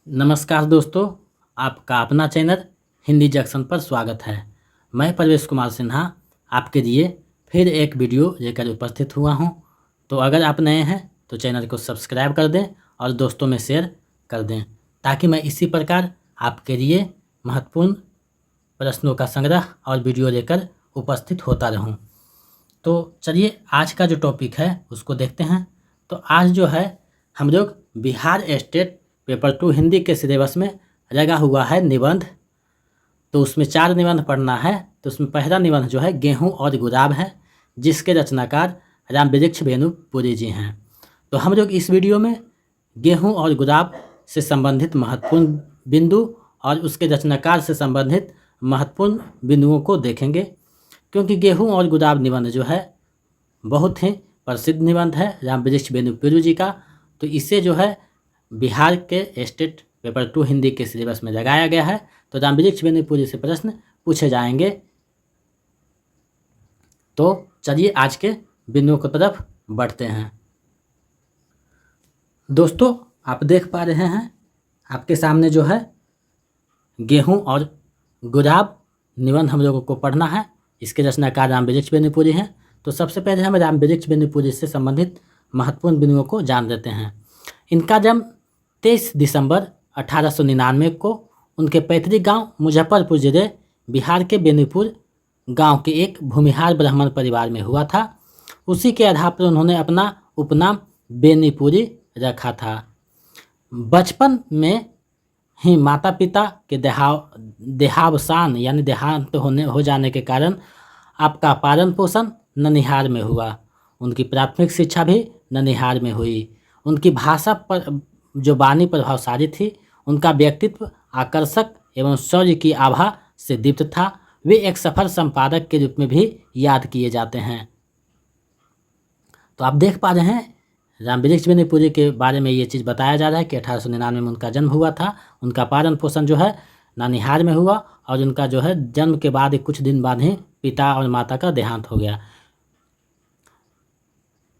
नमस्कार दोस्तों, आपका अपना चैनल हिंदी जंक्शन पर स्वागत है। मैं परवेश कुमार सिन्हा आपके लिए फिर एक वीडियो लेकर उपस्थित हुआ हूं। तो अगर आप नए हैं तो चैनल को सब्सक्राइब कर दें और दोस्तों में शेयर कर दें, ताकि मैं इसी प्रकार आपके लिए महत्वपूर्ण प्रश्नों का संग्रह और वीडियो लेकर उपस्थित होता रहूं। तो चलिए आज का जो टॉपिक है उसको देखते हैं। तो आज जो है हम लोग बिहार स्टेट पेपर 2 हिंदी के सिलेबस में लगा हुआ है निबंध। तो उसमें 4 निबंध पढ़ना है। तो उसमें पहला निबंध जो है गेहूं और गुलाब है, जिसके रचनाकार रामवृक्ष वेनुपुरी जी हैं। तो हम लोग इस वीडियो में गेहूं और गुलाब से संबंधित महत्वपूर्ण बिंदु और उसके रचनाकार से संबंधित महत्वपूर्ण बिंदुओं को देखेंगे, क्योंकि गेहूं और गुलाब निबंध जो है बहुत ही प्रसिद्ध निबंध है रामवृक्ष वेनुपुरी जी का। तो इसे जो है बिहार के स्टेट पेपर 2 हिंदी के सिलेबस में लगाया गया है। तो रामवृक्ष वेनुपुरी से प्रश्न पूछे जाएंगे। तो चलिए आज के बिंदुओं की तरफ बढ़ते हैं। दोस्तों, आप देख पा रहे हैं आपके सामने जो है गेहूं और गुलाब निबंध हम लोगों को पढ़ना है। इसके रचनाकार रामवृक्ष वेनुपुरी हैं। तो सबसे पहले हम रामवृक्ष वेनुपुरी से संबंधित महत्वपूर्ण बिंदुओं को जान लेते हैं। इनका जन्म 23 दिसंबर 1899 को उनके पैतृक गांव मुजफ्फरपुर जिले बिहार के बेनीपुर गांव के एक भूमिहार ब्राह्मण परिवार में हुआ था। उसी के आधार पर उन्होंने अपना उपनाम बेनीपुरी रखा था। बचपन में ही माता पिता के देहावसान यानी देहांत हो जाने के कारण आपका पालन पोषण ननिहाल में हुआ। उनकी प्राथमिक शिक्षा भी ननिहाल में हुई। उनकी भाषा पर जो वाणी प्रभावशाली थी, उनका व्यक्तित्व आकर्षक एवं शौर्य की आभा से दीप्त था। वे एक सफल संपादक के रूप में भी याद किए जाते हैं। तो आप देख पा रहे हैं रामवृक्ष वेनुपुरी के बारे में ये चीज़ बताया जा रहा है कि 1899 में उनका जन्म हुआ था। उनका पालन पोषण जो है नानिहाल में हुआ और उनका जो है जन्म के बाद कुछ दिन बाद ही पिता और माता का देहांत हो गया।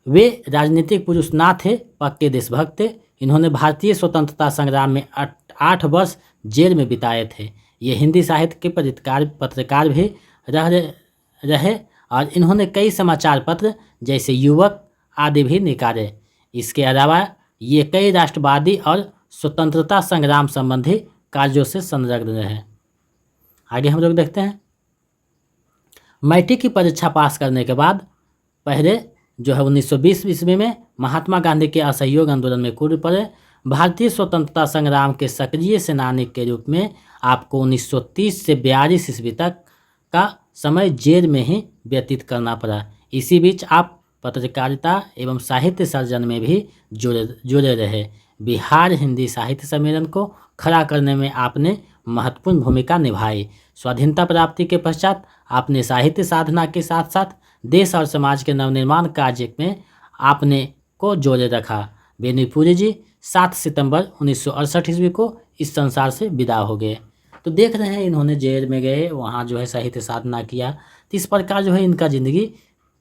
वे राजनीतिक पुरुष ना थे, पक्के देशभक्त थे। इन्होंने भारतीय स्वतंत्रता संग्राम में 8 वर्ष जेल में बिताए थे। ये हिंदी साहित्य के पत्रकार भी रहे और इन्होंने कई समाचार पत्र जैसे युवक आदि भी निकाले। इसके अलावा ये कई राष्ट्रवादी और स्वतंत्रता संग्राम संबंधी कार्यों से संलग्न रहे। आगे हम लोग देखते हैं। मैट्रिक की परीक्षा पास करने के बाद पहले जो है 1920 ईस्वी में महात्मा गांधी के असहयोग आंदोलन में कूद पड़े। भारतीय स्वतंत्रता संग्राम के सक्रिय सेनानी के रूप में आपको 1930 से 42 ईस्वी तक का समय जेल में ही व्यतीत करना पड़ा। इसी बीच आप पत्रकारिता एवं साहित्य सर्जन में भी जुड़े रहे। बिहार हिंदी साहित्य सम्मेलन को खड़ा करने में आपने महत्वपूर्ण भूमिका निभाई। स्वाधीनता प्राप्ति के पश्चात आपने साहित्य साधना के साथ साथ देश और समाज के नवनिर्माण कार्य में आपने को जोड़े रखा। वेनुपुरी जी 7 सितंबर 1968 ईस्वी को इस संसार से विदा हो गए। तो देख रहे हैं इन्होंने जेल में गए, वहाँ जो है साहित्य साधना किया। तो इस प्रकार जो है इनका जिंदगी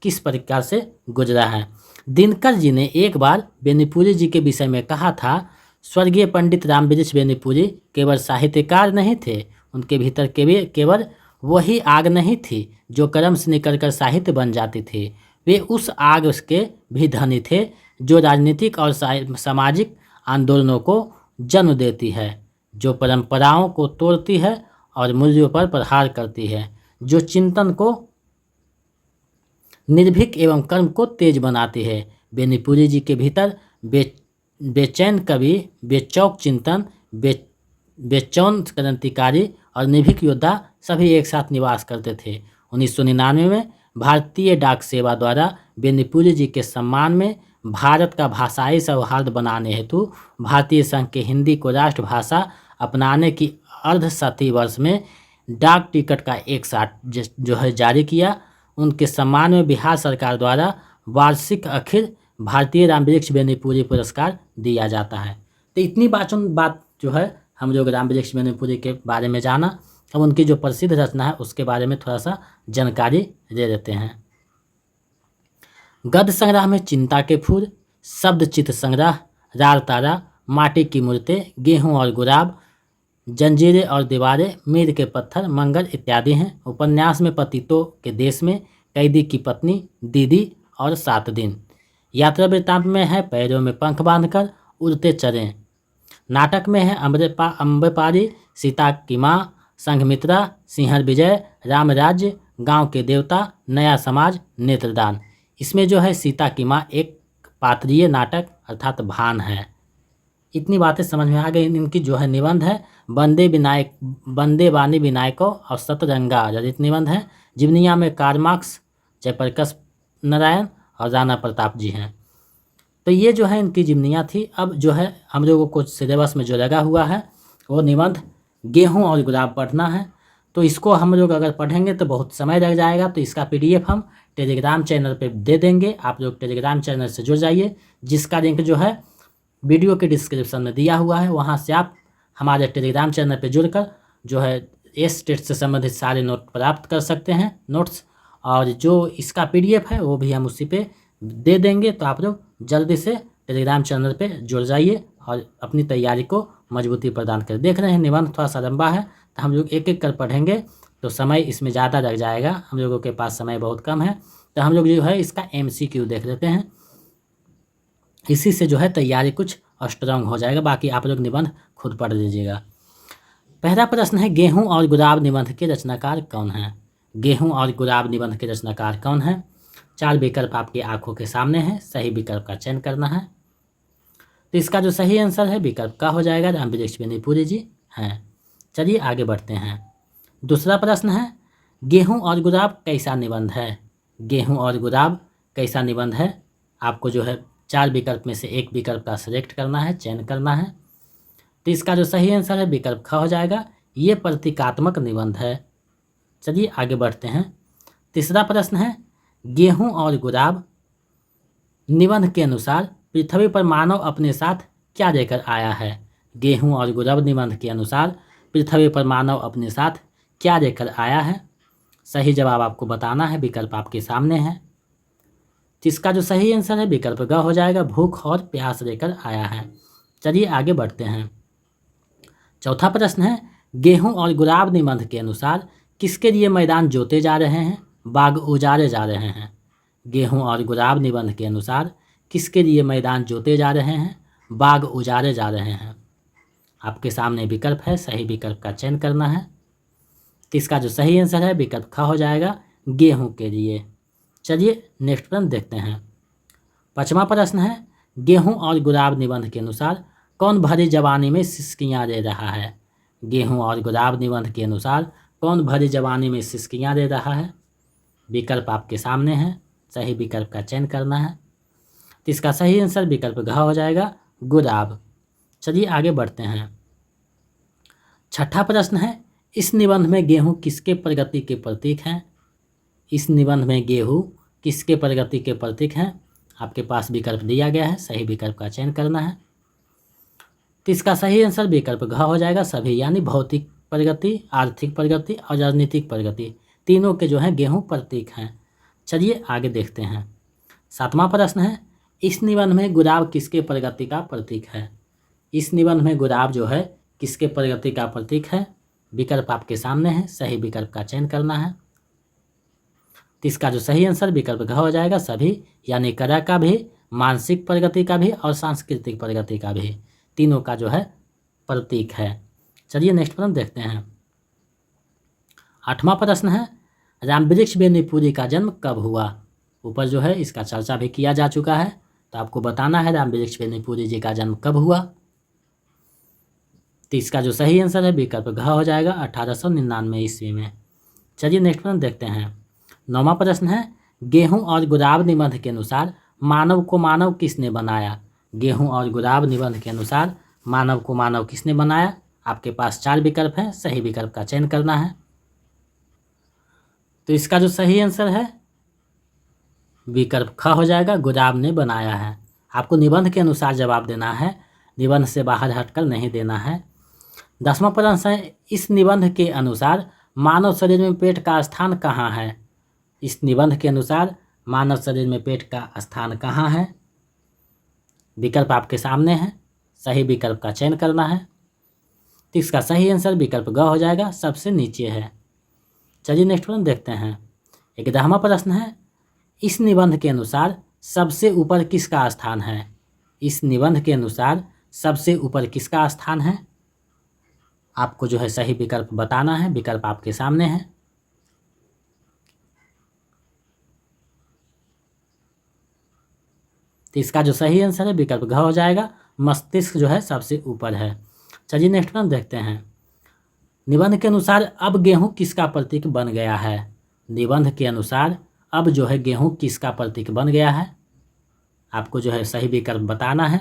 किस प्रकार से गुजरा है। दिनकर जी ने एक बार वेनुपुरी जी के विषय में कहा था, स्वर्गीय पंडित रामवृक्ष वेनुपुरी केवल साहित्यकार नहीं थे, उनके भीतर केवल वही आग नहीं थी जो कर्म से निकलकर साहित्य बन जाती थी। वे उस आग के भी धनी थे जो राजनीतिक और सामाजिक आंदोलनों को जन्म देती है, जो परंपराओं को तोड़ती है और मूल्यों पर प्रहार करती है, जो चिंतन को निर्भीक एवं कर्म को तेज बनाती है। वेनुपुरी जी के भीतर बेचैन कवि, बेचौक चिंतन, बेचौन क्रांतिकारी और निर्भीक योद्धा सभी एक साथ निवास करते थे। 1999 में भारतीय डाक सेवा द्वारा वेनुपुरी जी के सम्मान में भारत का भाषाई सौहार्द बनाने हेतु भारतीय संघ के हिंदी को राष्ट्रभाषा अपनाने की अर्धशती वर्ष में डाक टिकट का एक साथ जो है जारी किया। उनके सम्मान में बिहार सरकार द्वारा वार्षिक अखिल भारतीय रामवृक्ष वेनुपुरी पुरस्कार दिया जाता है। तो इतनी बात जो है हम लोग रामवृक्ष वेनुपुरी के बारे में जाना। अब उनकी जो प्रसिद्ध रचना है उसके बारे में थोड़ा सा जानकारी दे देते हैं। गद्य संग्रह में चिंता के फूल, शब्द चित्र संग्रह, रार तारा, माटी की मूर्तें, गेहूँ और गुलाब, जंजीरें और दीवारें, मीर के पत्थर, मंगल इत्यादि हैं। उपन्यास में पतितों के देश में, कैदी की पत्नी, दीदी और 7 दिन। यात्रा वृत्तांत में है पैरों में पंख बांधकर उड़ते चरें। नाटक में है अम्बेपारी, सीता की माँ, संघमित्रा, सिंहर विजय, राम राज्य, गांव के देवता, नया समाज, नेत्रदान। इसमें जो है सीता की माँ एक पात्रीय नाटक अर्थात भान है। इतनी बातें समझ में आ गई। इनकी जो है निबंध है बंदे वाणी विनायको और सतरंगा ललित निबंध है। जीवनिया में कार्ल मार्क्स, जयप्रकाश नारायण और राणा प्रताप जी हैं। तो ये जो है इनकी जीवनियाँ थी। अब जो है हम लोगों को सिलेबस में जो लगा हुआ है वो निबंध गेहूँ और गुलाब पढ़ना है। तो इसको हम लोग अगर पढ़ेंगे तो बहुत समय लग जाएगा। तो इसका PDF हम टेलीग्राम चैनल पे दे देंगे। आप लोग टेलीग्राम चैनल से जुड़ जाइए, जिसका लिंक जो है वीडियो के डिस्क्रिप्शन में दिया हुआ है। वहाँ से आप हमारे टेलीग्राम चैनल पे जुड़कर जो है टेट से संबंधित सारे नोट प्राप्त कर सकते हैं, नोट्स। और जो इसका PDF है वो भी हम उसी पे दे देंगे। तो आप लोग जल्दी से टेलीग्राम चैनल पे जुड़ जाइए और अपनी तैयारी को मजबूती प्रदान करें। देख रहे हैं निबंध थोड़ा सा लंबा है, तो हम लोग एक एक कर पढ़ेंगे तो समय इसमें ज़्यादा लग जाएगा। हम लोगों के पास समय बहुत कम है, तो हम लोग जो है इसका MCQ देख लेते हैं। इसी से जो है तैयारी कुछ स्ट्रांग हो जाएगा। बाकी आप लोग निबंध खुद पढ़ लीजिएगा। पहला प्रश्न है, गेहूं और गुलाब निबंध के रचनाकार कौन हैं? गेहूं और गुलाब निबंध के रचनाकार कौन हैं? 4 विकल्प आपकी आंखों के सामने हैं, सही विकल्प का चयन करना है। तो इसका जो सही आंसर है विकल्प का हो जाएगा, रामवृक्ष बेनीपुरी जी हैं। चलिए आगे बढ़ते हैं। दूसरा प्रश्न है, गेहूं और गुलाब कैसा निबंध है? गेहूं और गुलाब कैसा निबंध है? आपको जो है 4 विकल्प में से एक विकल्प का सिलेक्ट करना है, चयन करना है। तो इसका जो सही आंसर है विकल्प ख हो जाएगा, ये प्रतीकात्मक निबंध है। चलिए आगे बढ़ते हैं। तीसरा प्रश्न है, गेहूं और गुलाब निबंध के अनुसार पृथ्वी पर मानव अपने साथ क्या लेकर आया है? गेहूं और गुलाब निबंध के अनुसार पृथ्वी पर मानव अपने साथ क्या लेकर आया है? सही जवाब आपको बताना है, विकल्प आपके सामने है। इसका जो सही आंसर है विकल्प ग हो जाएगा, भूख और प्यास लेकर आया है। चलिए आगे बढ़ते हैं। चौथा प्रश्न है, गेहूं और गुलाब निबंध के अनुसार किसके लिए मैदान जोते जा रहे हैं, बाग उजारे जा रहे हैं? गेहूं और गुलाब निबंध के अनुसार किसके लिए मैदान जोते जा रहे हैं, बाग उजारे जा रहे हैं? आपके सामने विकल्प है, सही विकल्प का चयन करना है। तो इसका जो सही आंसर है विकल्प ख हो जाएगा, गेहूं के लिए। चलिए नेक्स्ट प्रश्न देखते हैं। 5वां प्रश्न है, गेहूं और गुलाब निबंध के अनुसार कौन भरी जवानी में सिसकियां ले रहा है? गेहूं और गुलाब निबंध के अनुसार कौन भरी जवानी में सिसकियां ले रहा है? विकल्प आपके सामने है, सही विकल्प का चयन करना है। तो इसका सही आंसर विकल्प घ हो जाएगा, गुलाब। चलिए आगे बढ़ते हैं। 6ठा प्रश्न है, इस निबंध में गेहूं किसके प्रगति के प्रतीक हैं? इस निबंध में गेहूं किसके प्रगति के प्रतीक हैं? आपके पास विकल्प दिया गया है, सही विकल्प का चयन करना है। तो इसका सही आंसर विकल्प घ हो जाएगा, सभी, यानी भौतिक प्रगति, आर्थिक प्रगति और राजनीतिक प्रगति, तीनों के जो हैं गेहूं प्रतीक हैं। चलिए आगे देखते हैं। 7वां प्रश्न है, इस निबंध में गुलाब किसके प्रगति का प्रतीक है? इस निबंध में गुलाब जो है किसके प्रगति का प्रतीक है? विकल्प आपके सामने है, सही विकल्प का चयन करना है। तो इसका जो सही आंसर विकल्प घ हो जाएगा, सभी, यानी कला का भी, मानसिक प्रगति का भी और सांस्कृतिक प्रगति का भी, तीनों का जो है प्रतीक है। चलिए नेक्स्ट प्रश्न देखते हैं। 8वां प्रश्न है, रामवृक्ष बेनीपुरी का जन्म कब हुआ? ऊपर जो है इसका चर्चा भी किया जा चुका है, तो आपको बताना है रामवृक्ष बेनीपुरी जी का जन्म कब हुआ। तो इसका जो सही आंसर है विकल्प घ हो जाएगा, 1899 ईस्वी में। चलिए नेक्स्ट प्रश्न देखते हैं। 9वां प्रश्न है, गेहूं और गुलाब निबंध के अनुसार मानव को मानव किसने बनाया? गेहूं और गुलाब निबंध के अनुसार मानव को मानव किसने बनाया? आपके पास 4 विकल्प हैं, सही विकल्प का चयन करना है। तो इसका जो सही आंसर है विकल्प ख हो जाएगा, गुलाब ने बनाया है। आपको निबंध के अनुसार जवाब देना है, निबंध से बाहर हटकर नहीं देना है। 10वां प्रश्न है, इस निबंध के अनुसार मानव शरीर में पेट का स्थान कहाँ है? इस निबंध के अनुसार मानव शरीर में पेट का स्थान कहाँ है? विकल्प आपके सामने है, सही विकल्प का चयन करना है। तो इसका सही आंसर विकल्प ग हो जाएगा, सबसे नीचे है। चलिए नेक्स्ट प्रश्न देखते हैं। 11वां प्रश्न है, इस निबंध के अनुसार सबसे ऊपर किसका स्थान है? इस निबंध के अनुसार सबसे ऊपर किसका स्थान है? आपको जो है सही विकल्प बताना है। विकल्प आपके सामने है। तो इसका जो सही आंसर है विकल्प घ हो जाएगा, मस्तिष्क जो है सबसे ऊपर है। चलिए नेक्स्ट प्रश्न देखते हैं। निबंध के अनुसार अब गेहूं किसका प्रतीक बन गया है? निबंध के अनुसार अब जो है गेहूं किसका प्रतीक बन गया है? आपको जो है सही विकल्प बताना है।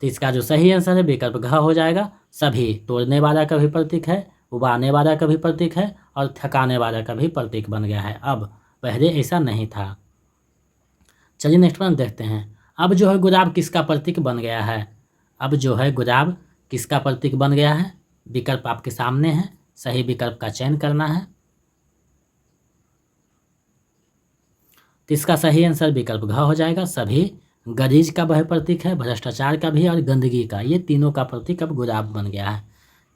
तो इसका जो सही आंसर है विकल्प घ हो जाएगा, सभी। तोड़ने वाला का भी प्रतीक है, उबाने वाला का भी प्रतीक है और थकाने वाला का भी प्रतीक बन गया है अब, पहले ऐसा नहीं था। चलिए नेक्स्ट प्रश्न देखते हैं। अब जो है गुलाब किसका प्रतीक बन गया है? अब जो है गुलाब किसका प्रतीक बन गया है? विकल्प आपके सामने है, सही विकल्प का चयन करना है। तो इसका सही आंसर विकल्प घ हो जाएगा, सभी। गरीज का वह प्रतीक है, भ्रष्टाचार का भी और गंदगी का, ये तीनों का प्रतीक अब गुलाब बन गया है।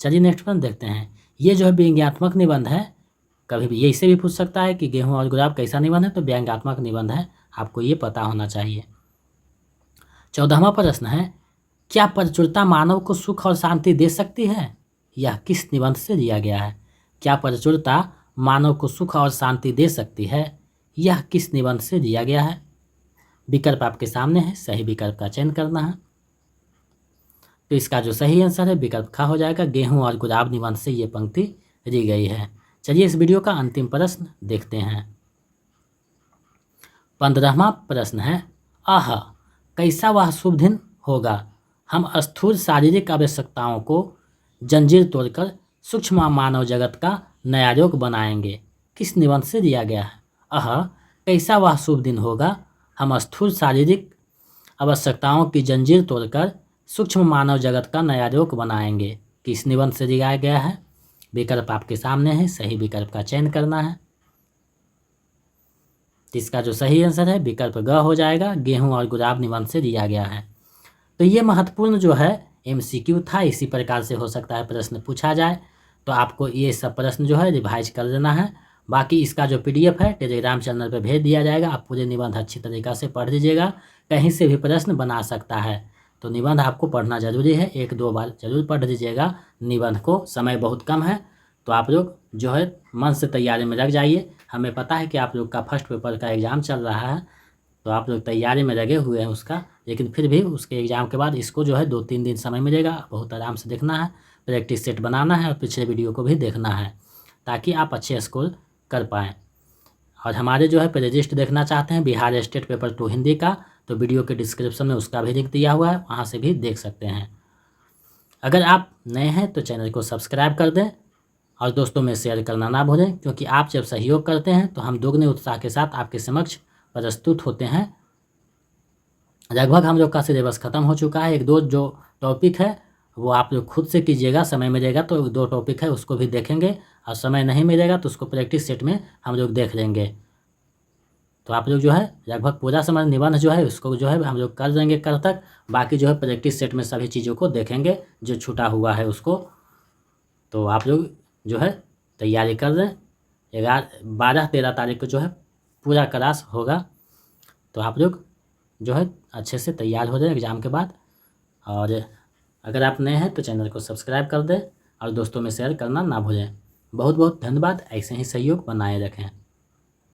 चलिए नेक्स्ट प्रश्न देखते हैं। ये जो है व्यंग्यात्मक निबंध है, कभी भी ये इससे भी पूछ सकता है कि गेहूं और गुलाब कैसा निबंध है, तो व्यंग्यात्मक निबंध है, आपको ये पता होना चाहिए। 14वां प्रश्न है, क्या परचूरता मानव को सुख और शांति दे सकती है? यह किस निबंध से दिया गया है? क्या परचूरता मानव को सुख और शांति दे सकती है? यह किस निबंध से दिया गया है? विकल्प आपके सामने है, सही विकल्प का चयन करना है। तो इसका जो सही आंसर है विकल्प ख हो जाएगा, गेहूं और गुलाब निबंध से ये पंक्ति दी गई है। चलिए इस वीडियो का अंतिम प्रश्न देखते हैं। 15वां प्रश्न है, आह कैसा वह शुभ दिन होगा, हम स्थूल शारीरिक आवश्यकताओं को जंजीर तोड़कर सूक्ष्म मानव जगत का नया योग बनाएंगे, किस निबंध से दिया गया है? आह कैसा वह शुभ दिन होगा, हम स्थूल शारीरिक आवश्यकताओं की जंजीर तोड़कर सूक्ष्म मानव जगत का नया योग बनाएंगे, किस निबंध से दिया गया है? विकल्प आपके सामने है, सही विकल्प का चयन करना है। इसका जो सही आंसर है विकल्प ग हो जाएगा, गेहूं और गुलाब निबंध से दिया गया है। तो ये महत्वपूर्ण जो है MCQ था, इसी प्रकार से हो सकता है प्रश्न पूछा जाए, तो आपको ये सब प्रश्न जो है रिवाइज कर देना है। बाकी इसका जो PDF है टेलीग्राम चैनल पर भेज दिया जाएगा, आप पूरे निबंध अच्छी तरीक़ा से पढ़ लीजिएगा, कहीं से भी प्रश्न बना सकता है, तो निबंध आपको पढ़ना ज़रूरी है, 1-2 बार जरूर पढ़ लीजिएगा निबंध को। समय बहुत कम है, तो आप लोग जो है मन से तैयारी में लग जाइए। हमें पता है कि आप लोग का फर्स्ट पेपर का एग्ज़ाम चल रहा है, तो आप लोग तैयारी में लगे हुए हैं उसका, लेकिन फिर भी उसके एग्ज़ाम के बाद इसको जो है 2-3 दिन समय मिलेगा, बहुत आराम से देखना है, प्रैक्टिस सेट बनाना है और पिछले वीडियो को भी देखना है, ताकि आप अच्छे स्कोर कर पाएँ। और हमारे जो है प्लेलिस्ट देखना चाहते हैं बिहार स्टेट पेपर 2 हिंदी का, तो वीडियो के डिस्क्रिप्शन में उसका भी लिंक दिया हुआ है, वहाँ से भी देख सकते हैं। अगर आप नए हैं तो चैनल को सब्सक्राइब कर दें और दोस्तों में शेयर करना ना भूलें, क्योंकि आप जब सहयोग करते हैं तो हम दोगुने उत्साह के साथ आपके समक्ष प्रस्तुत होते हैं। लगभग हम लोग का सिलेबस ख़त्म हो चुका है, 1-2 जो टॉपिक है वो आप लोग खुद से कीजिएगा, समय मिलेगा तो 2 टॉपिक है उसको भी देखेंगे, और समय नहीं मिलेगा तो उसको प्रैक्टिस सेट में हम लोग देख लेंगे। तो आप लोग जो है लगभग पूरा समय निबंध जो है उसको जो है हम लोग कर देंगे कल तक, बाकी जो है प्रैक्टिस सेट में सभी चीज़ों को देखेंगे जो छूटा हुआ है उसको। तो आप लोग जो है तैयारी कर दें, 12-13 तारीख को जो है पूरा क्लास होगा, तो आप लोग जो है अच्छे से तैयार हो जाए एग्ज़ाम के बाद। और अगर आप नए हैं तो चैनल को सब्सक्राइब कर दें और दोस्तों में शेयर करना ना भूलें। बहुत बहुत धन्यवाद, ऐसे ही सहयोग बनाए रखें।